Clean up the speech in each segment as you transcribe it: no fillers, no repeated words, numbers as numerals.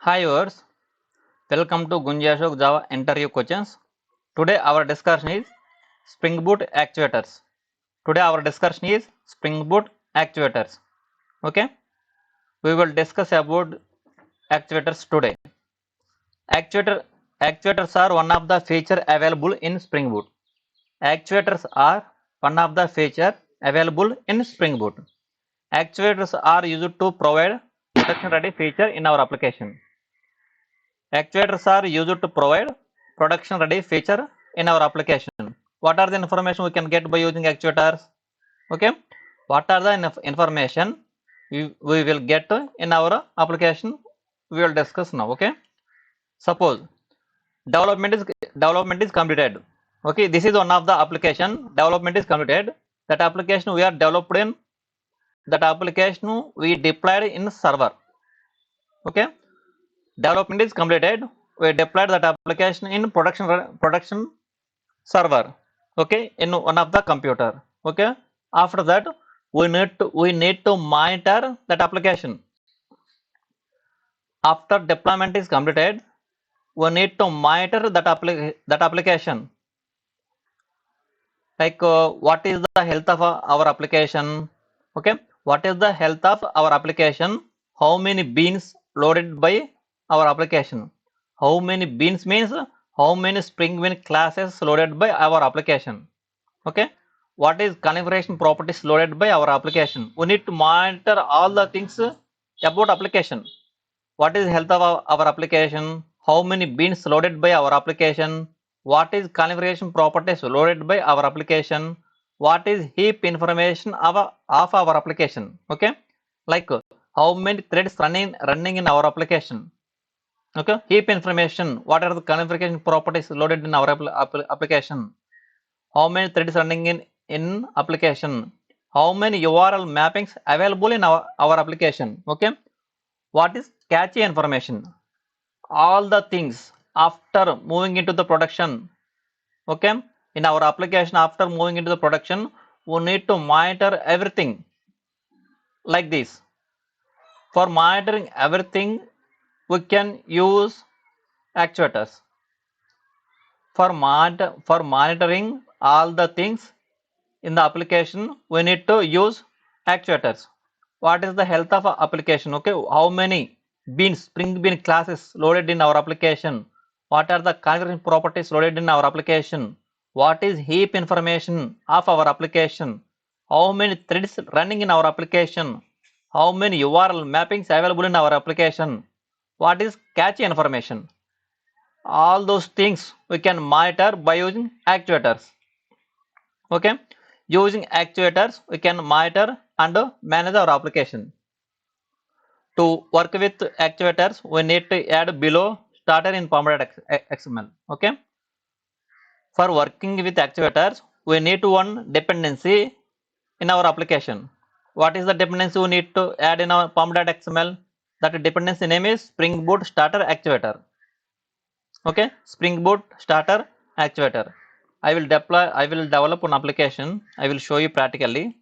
Hi viewers, welcome to Gunji Ashok Java interview questions. Today our discussion is Spring Boot Actuators. Today our discussion is Spring Boot Actuators. Okay, we will discuss about actuators today. Actuator, Actuators are one of the feature available in Spring Boot. Actuators are one of the feature available in Spring Boot. Actuators are used to provide production ready feature in our application. Actuators are used to provide production ready feature in our application. What are the information we can get by using actuators? Okay. What are the information we will get in our application? We will discuss now. Okay. Suppose development is completed. Okay. This is one of the application. Development is completed. That application we are developed in. That application we deployed in server. Okay. Development is completed. We deployed that application in production server. Okay, in one of the computer. Okay. After that, we need to monitor that application. After deployment is completed, we need to monitor that application. Like what is the health of our application? Okay, what is the health of our application? How many beans loaded by our application? How many beans means how many Spring Bean classes loaded by our application? Okay, what is configuration properties loaded by our application? We need to monitor all the things about application. What is health of our application? How many beans loaded by our application? What is configuration properties loaded by our application? What is heap information of our application? Okay, like how many threads running in our application? Okay, heap information. What are the configuration properties loaded in our application? How many threads running in application? How many URL mappings available in our application? Okay, what is cache information? All the things after moving into the production. Okay, in our application after moving into the production, we need to monitor everything like this. For monitoring everything, we can use actuators. For monitoring all the things in the application, we need to use actuators. What is the health of application? Okay, how many beans, Spring Bean classes loaded in our application? What are the configuration properties loaded in our application? What is heap information of our application? How many threads running in our application? How many URL mappings available in our application? What is cache information? All those things we can monitor by using actuators. Okay, using actuators we can monitor and manage our application. To work with actuators we need to add below starter in XML. Okay, for working with actuators we need one dependency in our application. What is the dependency we need to add in our XML? That dependency name is Spring Boot Starter Actuator. Okay, Spring Boot Starter Actuator. I will develop an application. I will show you practically.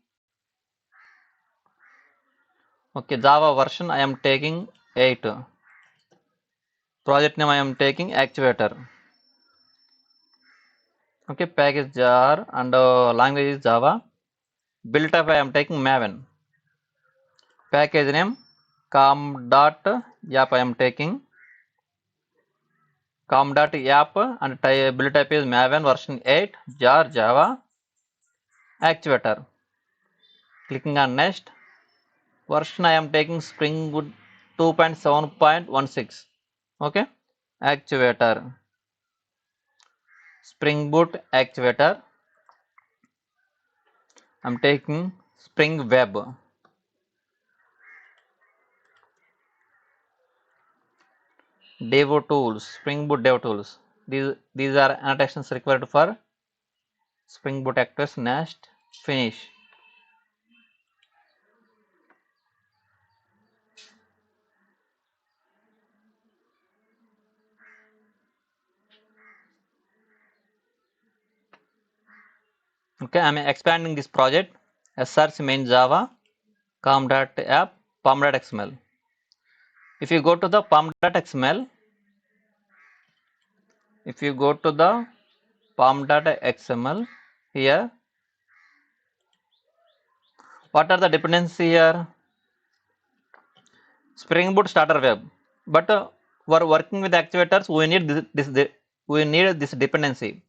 Okay, Java version I am taking 8. Project name I am taking Actuator. Okay, package jar and language is Java. Build type I am taking Maven. Package name com.app I am taking com.app and build type is Maven version 8 jar Java Actuator. Clicking on next. Version I am taking Spring Boot 2.7.16. Okay, Actuator. Spring Boot Actuator. I'm taking Spring Web. Dev tools, Spring Boot Dev tools. These are annotations required for Spring Boot Actors. Next, finish. Okay, I'm expanding this project. Search main Java com.app pom.xml. If you go to the pom.xml, if you go to the pom.xml here, what are the dependencies here? Spring Boot starter web. But for working with actuators, we need this dependency.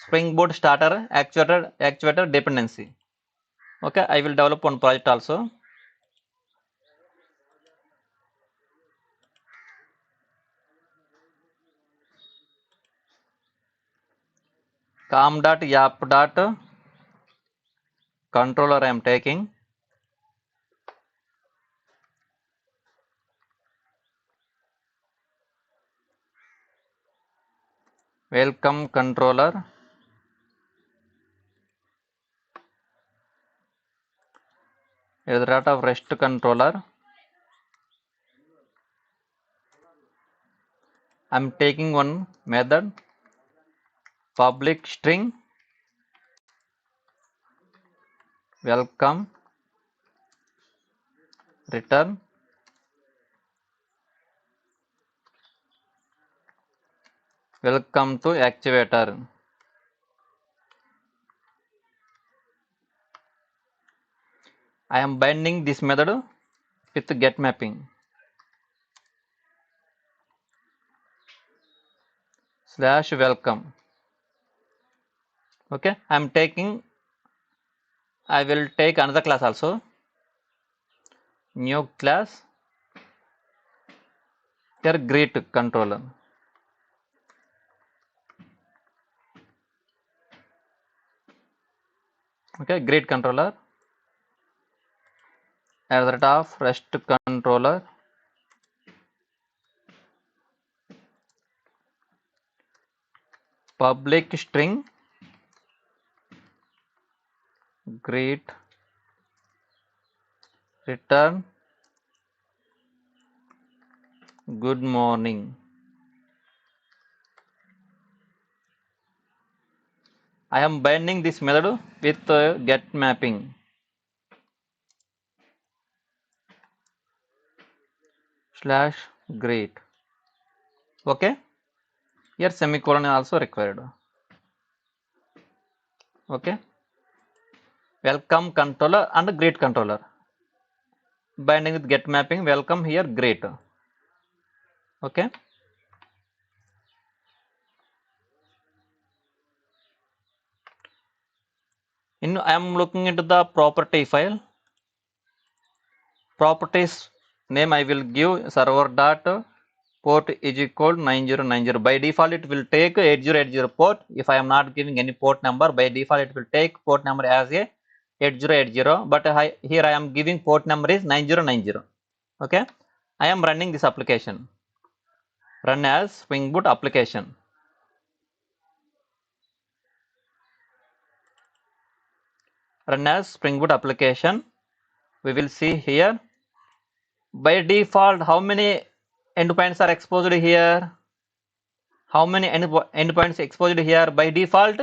Spring Boot starter actuator dependency. Okay, I will develop one project also. com.yap.controller I am taking. Welcome controller. Is the data of REST controller. I am taking one method public string welcome return welcome to actuator. I am binding this method with get mapping slash welcome. Okay, I am taking, I will take another class also, new class here greet controller. Okay, greet controller as the data of REST controller public string greet return good morning. I am binding this method with get mapping slash greet. Okay, here semicolon is also required. Okay, welcome controller and greet controller binding with get mapping welcome here greet. Okay, in I am looking into the property file. Properties name I will give server dot port is equal 9090. By default it will take 8080 port. If I am not giving any port number, by default it will take port number as a 8080, but here I am giving port number is 9090. Okay, I am running this application. Run as Spring Boot application. Run as Spring Boot application. We will see here. By default, how many endpoints are exposed here? How many endpoints exposed here? By default,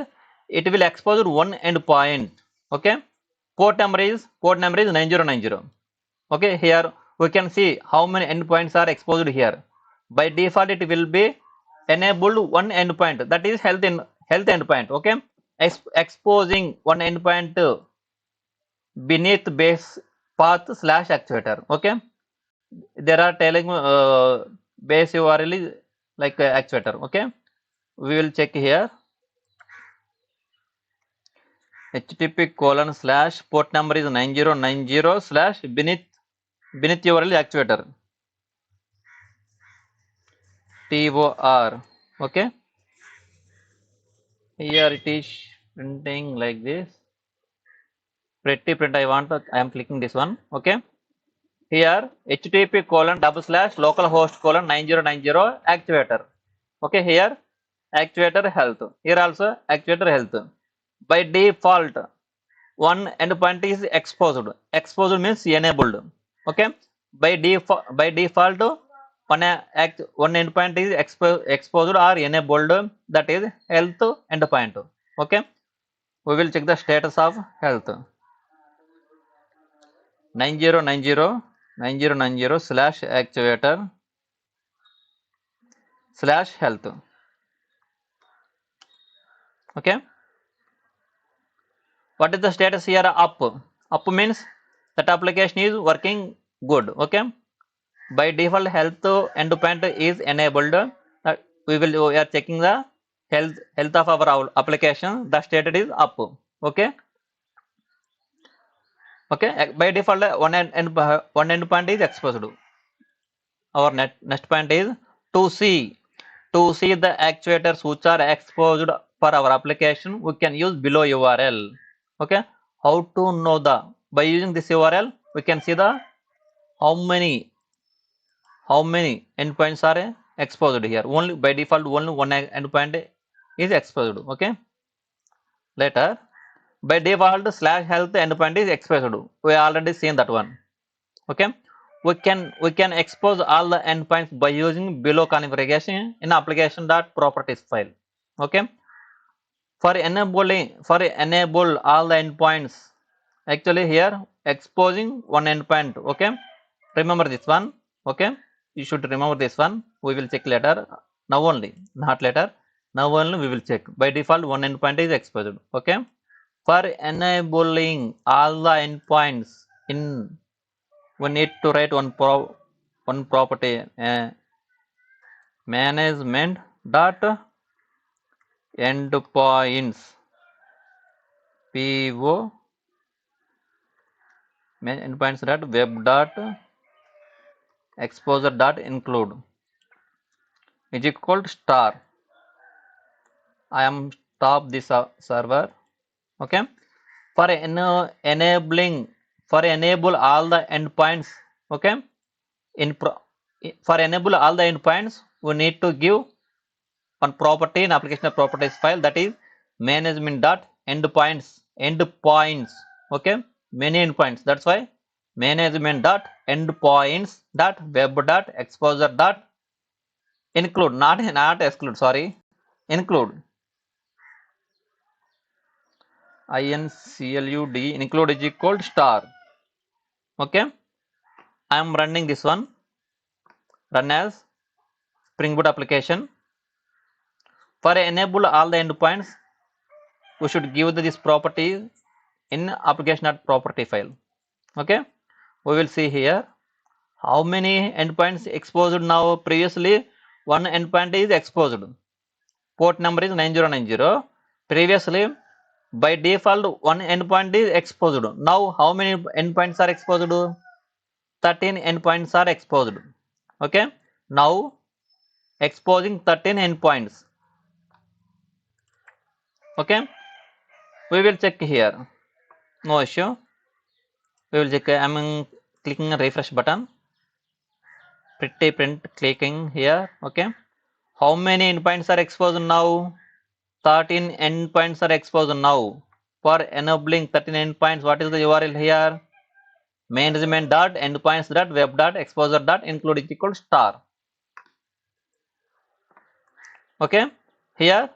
it will expose one endpoint. Okay, port number is 9090. Okay, here we can see how many endpoints are exposed here. By default, it will be enabled one endpoint, that is health endpoint. Okay, exposing one endpoint beneath base path slash actuator. Okay, there are telling base URL is like actuator. Okay, we will check here http colon slash port number is 9090 slash beneath URL actuator tor. Okay, here it is printing like this. Pretty print I am clicking this one. Okay, here http colon double slash localhost colon 9090 actuator. Okay, here actuator health, here also actuator health. By default one endpoint is exposed. Exposed means enabled. Okay, by default one endpoint is exposed or enabled, that is health endpoint. Okay, we will check the status of health. 9090 slash actuator slash health. Okay, what is the status here? Up. Up means that application is working good. Okay, by default health endpoint is enabled. We are checking the health of our application. The status is up. Okay, okay, by default one endpoint is exposed. Our next point is to see the actuators which are exposed for our application. We can use below URL. Okay, how to know the, by using this URL we can see the how many endpoints are exposed here. Only by default only one endpoint is exposed. Okay, later by default slash health endpoint is exposed. We already seen that one. Okay, we can expose all the endpoints by using below configuration in application.properties file. Okay, for enable all the endpoints, actually here exposing one endpoint. Okay, remember this one. Okay, you should remember this one. We will check later. Now only, not later. Now only we will check. By default one endpoint is exposed. Okay, for enabling all the endpoints in, we need to write one property, management dot endpoints po endpoints dot web dot exposure dot include is equal to star. I am stop this server. Okay, for enable all the endpoints. Okay, in for enable all the endpoints we need to give one property in application properties file, that is management dot endpoints. Okay, many endpoints, that's why management dot endpoints dot web dot exposure dot include, not exclude, sorry, include, include is equal to star. Okay, I am running this one, run as Spring Boot application. For enable all the endpoints we should give this property in application.property file. Okay, we will see here how many endpoints exposed now. Previously one endpoint is exposed, port number is 9090. Previously by default one endpoint is exposed. Now how many endpoints are exposed? 13 endpoints are exposed. Okay, now exposing 13 endpoints. Okay, we will check here, no issue. We will check. I'm clicking a refresh button, pretty print clicking here. Okay, how many endpoints are exposed now? 13 endpoints are exposed now. For enabling 13 endpoints, what is the URL here? Management dot endpoints dot web dot exposure dot include is equal star. Okay, here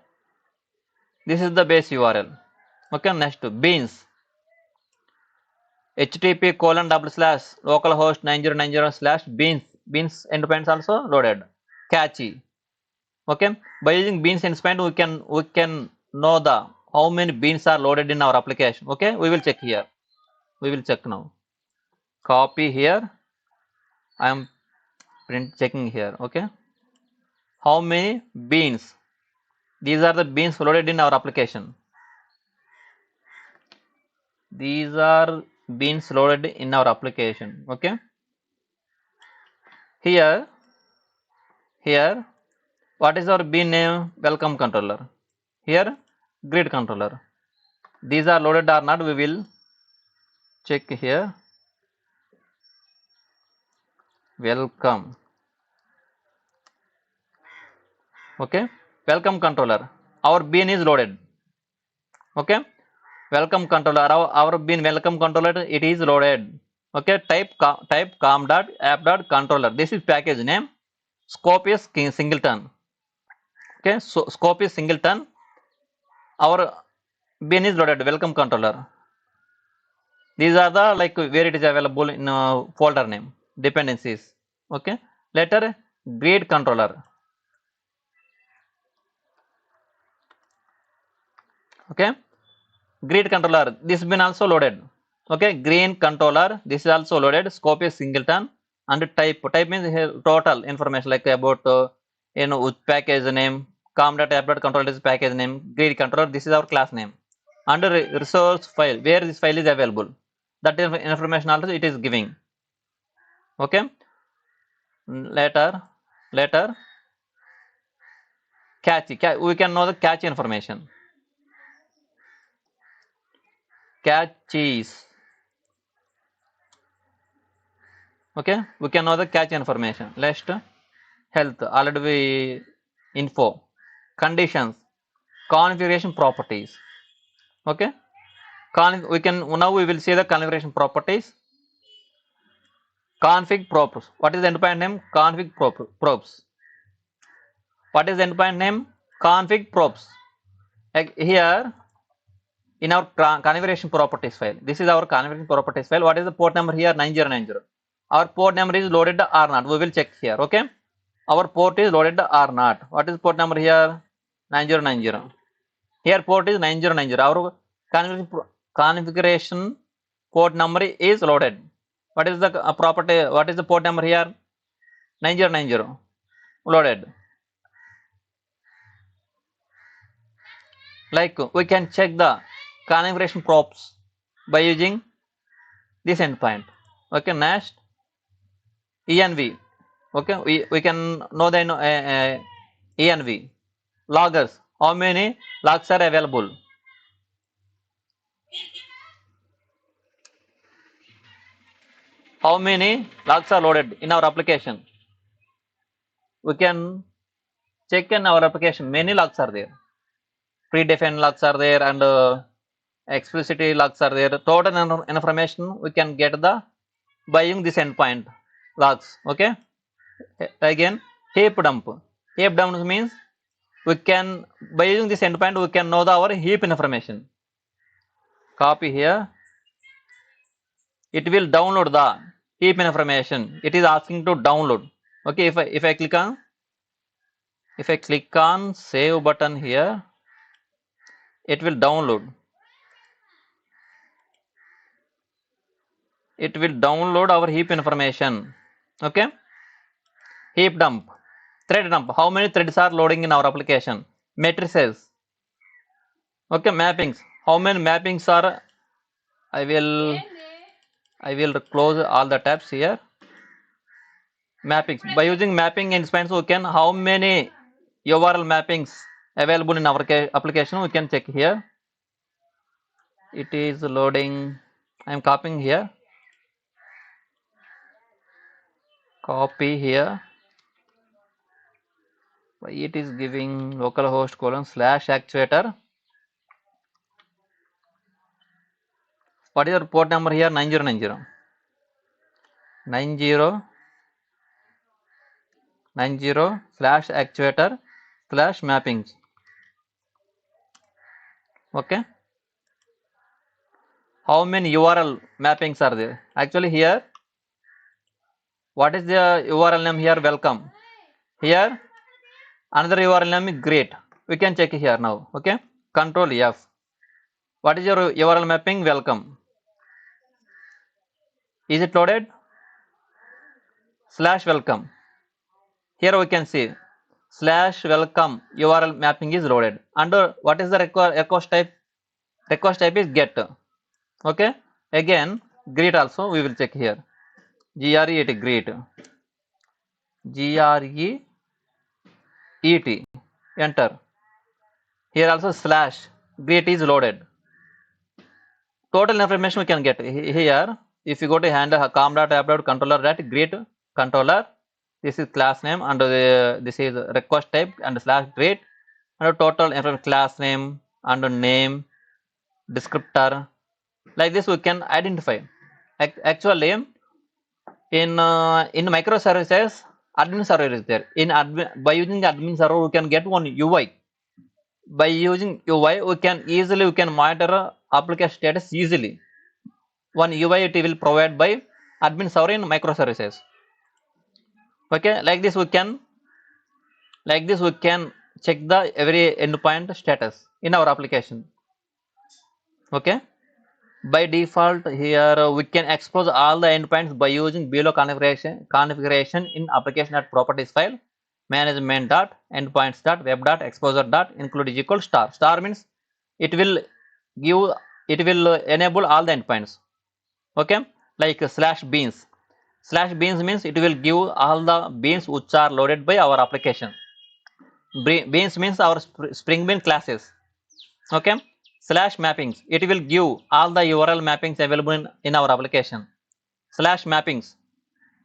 this is the base URL. Okay, next beans, http colon double slash localhost 9090 slash beans endpoints also loaded. Catchy. Okay, by using beans endpoint we can know the how many beans are loaded in our application. Okay, we will check here. We will check now. Copy here. I am checking here. Okay, how many beans? These are the beans loaded in our application. These are beans loaded in our application. Okay, here what is our bean name? Welcome controller. Here grid controller. These are loaded or not, we will check here. Welcome. Okay, welcome controller, our bean is loaded. Okay, welcome controller, our bean welcome controller, it is loaded. Okay, type com dot app dot controller. This is package name. Scope is singleton. Okay, so scope is singleton. Our bean is loaded, welcome controller. These are the like where it is available in folder name dependencies. Okay, later grid controller. Okay, grid controller, this has been also loaded. Okay, green controller, this is also loaded. Scope is singleton, and type means here total information like about which package name, com.app controller is package name, grid controller, this is our class name. Under resource file, where this file is available, that information also it is giving. Okay, later catch, we can know the catch information. Catches. Okay, we can know the catch information. Last, health, already we info, conditions, configuration properties. Okay, we can now we will see the configuration properties. Config props. What is the endpoint name? Config props. What is the endpoint name? Config props. Like here in our configuration properties file, this is our configuration properties file. What is the port number here? 9090. Our port number is loaded or not, we will check here. Okay, our port is loaded or not. What is port number here? 9090. Here port is 9090. Our configuration port number is loaded. What is the property? What is the port number here? 9090 loaded. Like we can check the configuration props by using this endpoint. Okay, next env. Okay, we can know the env loggers, how many logs are available. How many logs are loaded in our application? We can check in our application, many logs are there. Predefined logs are there and explicitly logs are there. Total information we can get the by using this endpoint logs. Okay, again heap dump. Heap dump means we can, by using this endpoint we can know the our heap information. Copy here, it will download the heap information. It is asking to download. Okay, if I click on save button here, it will download. It will download our heap information. Okay, heap dump, thread dump, how many threads are loading in our application. Matrices. Okay, mappings, how many mappings are. I will close all the tabs here. Mappings, by using mapping instance we can how many URL mappings available in our application we can check here. It is loading. I am copying here, copy here. It is giving localhost /actuator. What is your port number here? 9090 /actuator/mappings. Okay, how many URL mappings are there? Actually here, what is the URL name here? Welcome. Here another URL name is great. We can check here now. Okay, Control F. What is your URL mapping? Welcome. Is it loaded? /welcome. Here we can see /welcome URL mapping is loaded. Under what is the request type? Request type is get. Okay, again greet also we will check here. GRET, greet. GREET, enter. Here also /greet is loaded. Total information we can get here. If you go to handle com.app.controller.greet controller, this is class name and this is request type and /greet and total information, class name and name, descriptor. Like this we can identify. Actually in microservices, admin server is there. By using the admin server we can get one UI. By using UI we can monitor application status easily. One UI it will provide by admin server in microservices. Okay, like this we can check the every endpoint status in our application. Okay. By default, here we can expose all the endpoints by using below configuration in application.properties file management dot endpoints dot web dot exposure dot include is equal star. Star means it will give it will enable all the endpoints. Okay, like slash beans. Slash beans means it will give all the beans which are loaded by our application. Beans means our Spring Bean classes. Okay, slash mappings, it will give all the URL mappings available in our application. Slash mappings.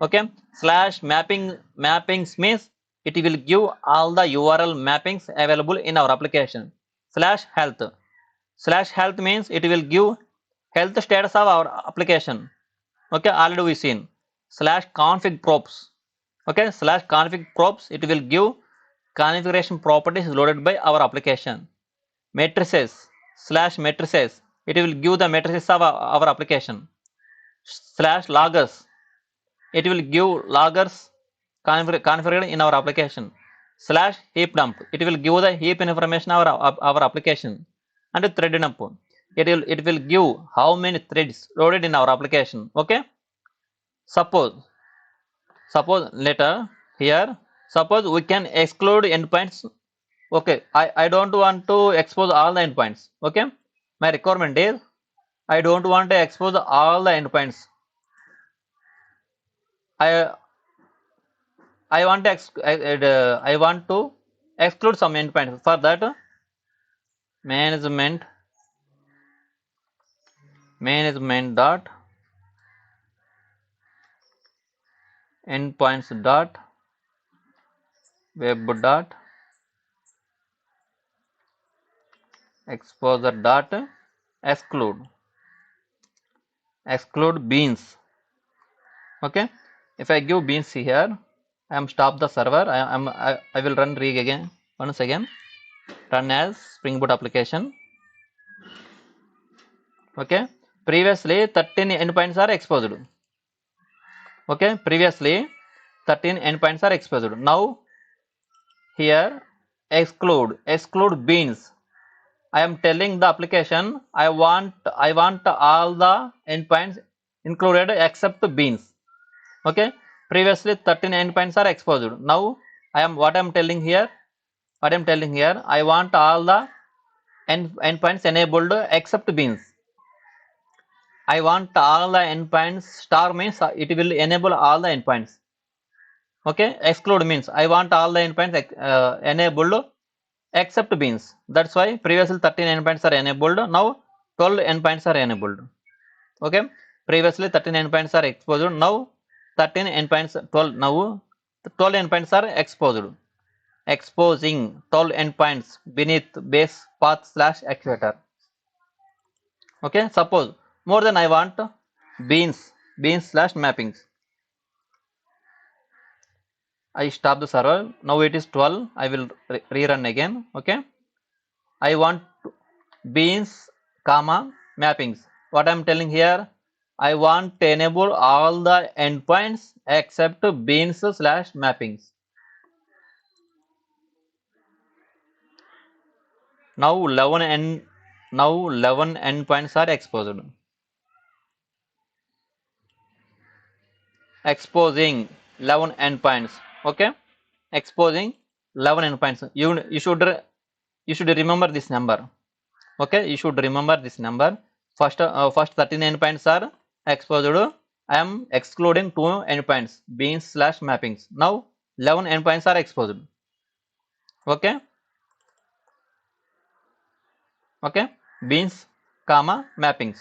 Okay, slash mappings means it will give all the URL mappings available in our application. Slash health means it will give health status of our application. Okay, already we seen. Slash config props. Okay, slash config props, it will give configuration properties loaded by our application. Matrices, slash matrices, it will give the matrices of our application. Slash loggers, it will give loggers configured in our application. Slash heap dump, it will give the heap information of our application. And thread dump, it will give how many threads loaded in our application. Okay, suppose later here, suppose we can exclude endpoints. Okay, I don't want to expose all the endpoints. Okay, my requirement is I don't want to expose all the endpoints. I I want to I want to exclude some endpoints. For that, management dot endpoints dot web dot exposure dot exclude beans. Okay, if I give beans here, I am stop the server. I will run rig again once again. Run as Spring Boot application. Okay, previously 13 endpoints are exposed. Okay, previously 13 endpoints are exposed. Now here exclude beans. I am telling the application I want all the endpoints included except beans. Okay, previously 13 endpoints are exposed. Now I am telling here I want all the endpoints enabled except beans. I want all the endpoints. Star means it will enable all the endpoints. Okay, exclude means I want all the endpoints enabled except beans. That's why previously 13 endpoints are enabled. Now 12 endpoints are enabled. Okay, previously 13 endpoints are exposed. Now 13 endpoints 12 now 12 endpoints are exposed. Exposing 12 endpoints beneath base path slash actuator. Okay, suppose more than I want beans slash mappings. I stop the server. Now it is 12. I will rerun again. Okay, I want beans comma mappings. What I am telling here, I want to enable all the endpoints except beans slash mappings. Now 11 endpoints are exposed. Exposing 11 endpoints. Okay, exposing 11 endpoints. You should remember this number. Okay, you should remember this number. First 13 endpoints are exposed. I am excluding 2 endpoints beans slash mappings. Now 11 endpoints are exposed. Okay, beans comma mappings.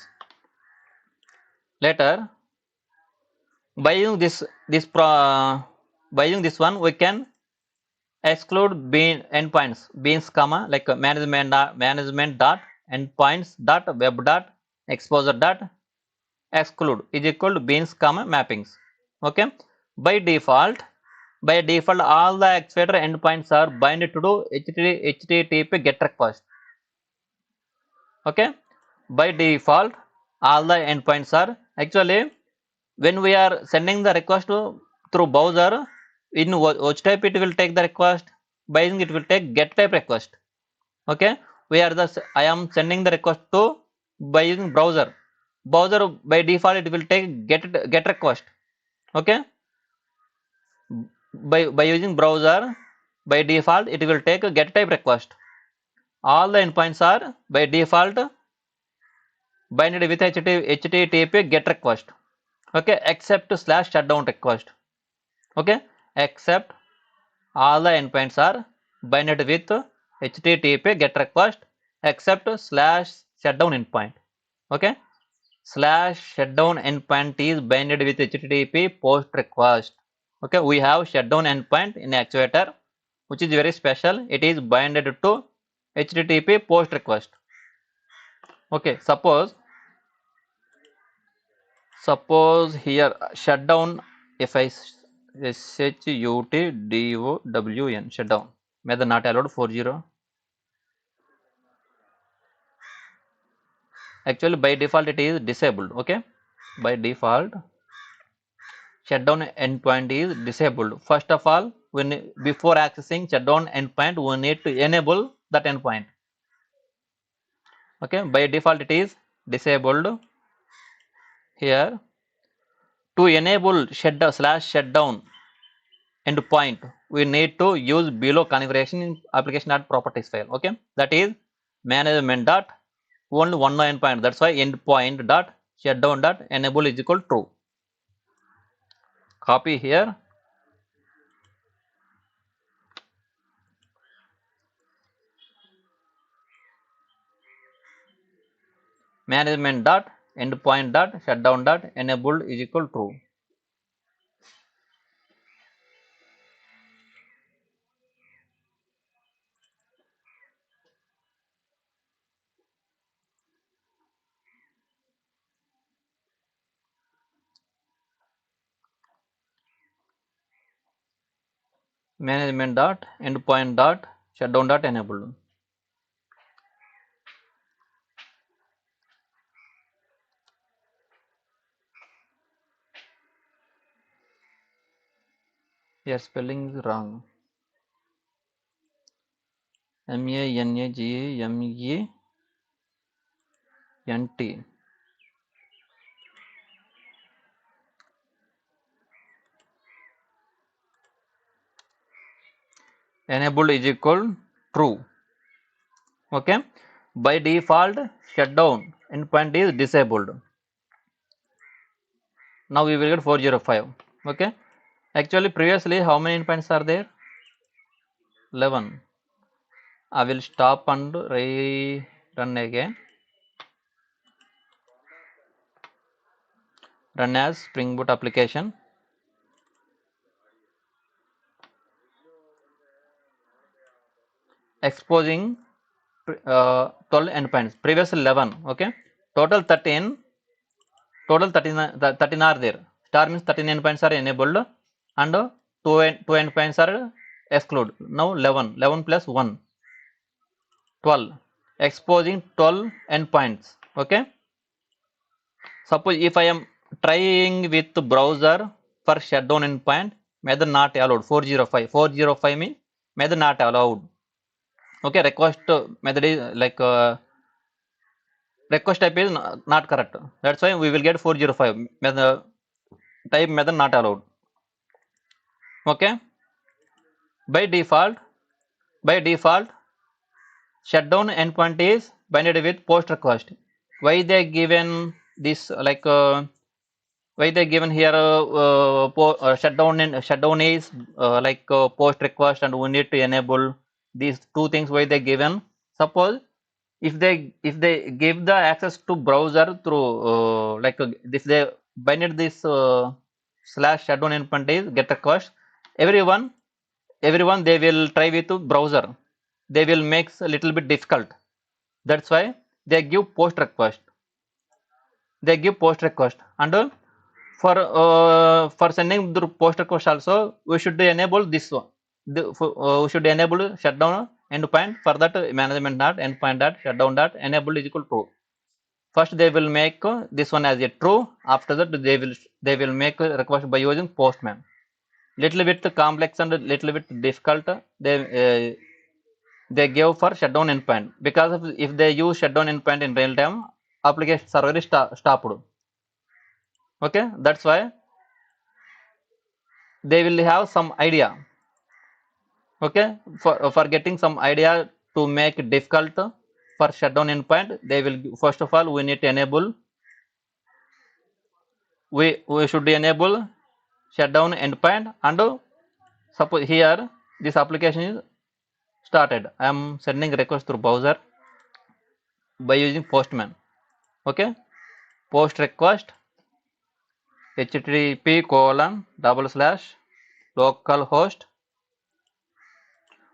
Later by using this one we can exclude endpoints beans comma like management dot endpoints dot web dot exposure dot exclude is equal to beans comma mappings. Okay, by default all the actuator endpoints are binded to do http get request. Okay, by default all the endpoints are actually when we are sending the request through browser, in which type it will take the request, by using it will take get type request. Okay, I am sending the request to by using browser. Browser by default it will take get request. Okay, by using browser by default it will take a get type request. All the endpoints are by default binded with HTTP get request. Okay, except slash shutdown request. Okay, except all the endpoints are binded with HTTP get request except slash shutdown endpoint. Okay, slash shutdown endpoint is binded with HTTP post request. Okay, we have shutdown endpoint in actuator, which is very special. It is binded to HTTP post request. Okay, suppose here shutdown, if I shutdown shutdown method not allowed 40. Actually by default it is disabled. Okay, by default shutdown endpoint is disabled. First of all, when before accessing shutdown endpoint we need to enable that endpoint. Okay, by default it is disabled. Here to enable shutdown endpoint we need to use below configuration in application.properties file. Okay, that is management dot only one endpoint, that's why endpoint dot shutdown dot enable is equal true. Copy here, management dot endpoint dot shutdown dot enabled is equal true. Management dot endpoint dot shutdown dot enabled. Your spelling is wrong. MANAGEMENT. Enabled is equal true. Okay, by default shutdown endpoint is disabled. Now we will get 405. Okay, actually previously how many endpoints are there? 11. I will stop and run again. Run as Spring Boot application. Exposing 12 endpoints. Previously 11. Okay, total 13. Total 13 are there. Star means 13 endpoints are enabled and two endpoints are excluded. Now 11. 11 plus 1. 12. Exposing 12 endpoints. Okay. Suppose if I am trying with browser for shutdown endpoint, method not allowed. 405. 405 means method not allowed. Okay. Request method is like request type is not correct. That's why we will get 405. Method type method not allowed. Okay. By default shutdown endpoint is binded with post request. Why they given this like why they given here shutdown is like post request and we need to enable these two things. Why they given? Suppose if they give the access to browser through if they binded this slash shutdown endpoint is get request, everyone they will try with browser, they will make a little bit difficult. That's why they give post request. And for sending the post request also we should enable this one. We should enable shutdown endpoint. For that management dot endpoint dot shutdown dot enable is equal true. First they will make this one as a true. After that they will make a request by using postman. Little bit complex and little bit difficult. They give for shutdown endpoint, because if they use shutdown endpoint in real time, application server is stopped. Okay, that's why they will have some idea. Okay, for getting some idea to make it difficult for shutdown endpoint, they will first of all we need to enable we should enable shutdown endpoint, and suppose here this application is started. I am sending request through browser by using Postman. Okay, post request http://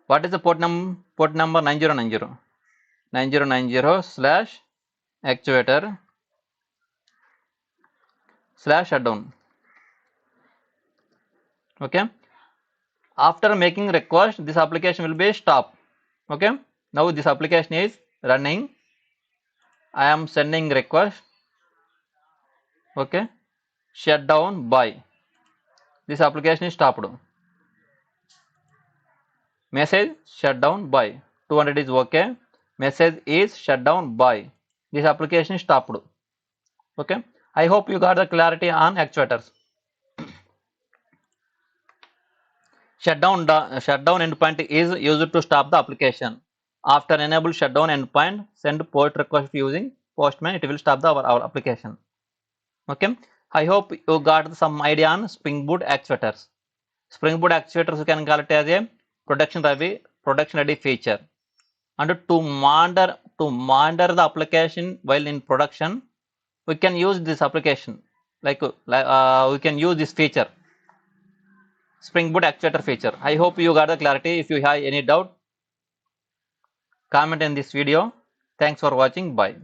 what is the port number 9090/actuator/shutdown. Okay, after making request this application will be stop. Okay, now this application is running. I am sending request. Okay, shutdown by this application is stopped. Message shutdown by 200 is okay. Message is shutdown by this application is stopped. Okay, I hope you got the clarity on actuators. Shutdown endpoint is used to stop the application. After enable shutdown endpoint, send port request using Postman. It will stop our application. Okay, I hope you got some idea on Spring Boot actuators. Spring Boot actuators you can call it as a production ready feature. And to monitor the application while in production, we can use this application we can use this feature, Spring Boot actuator feature. I hope you got the clarity. If you have any doubt, comment in this video. Thanks for watching. Bye.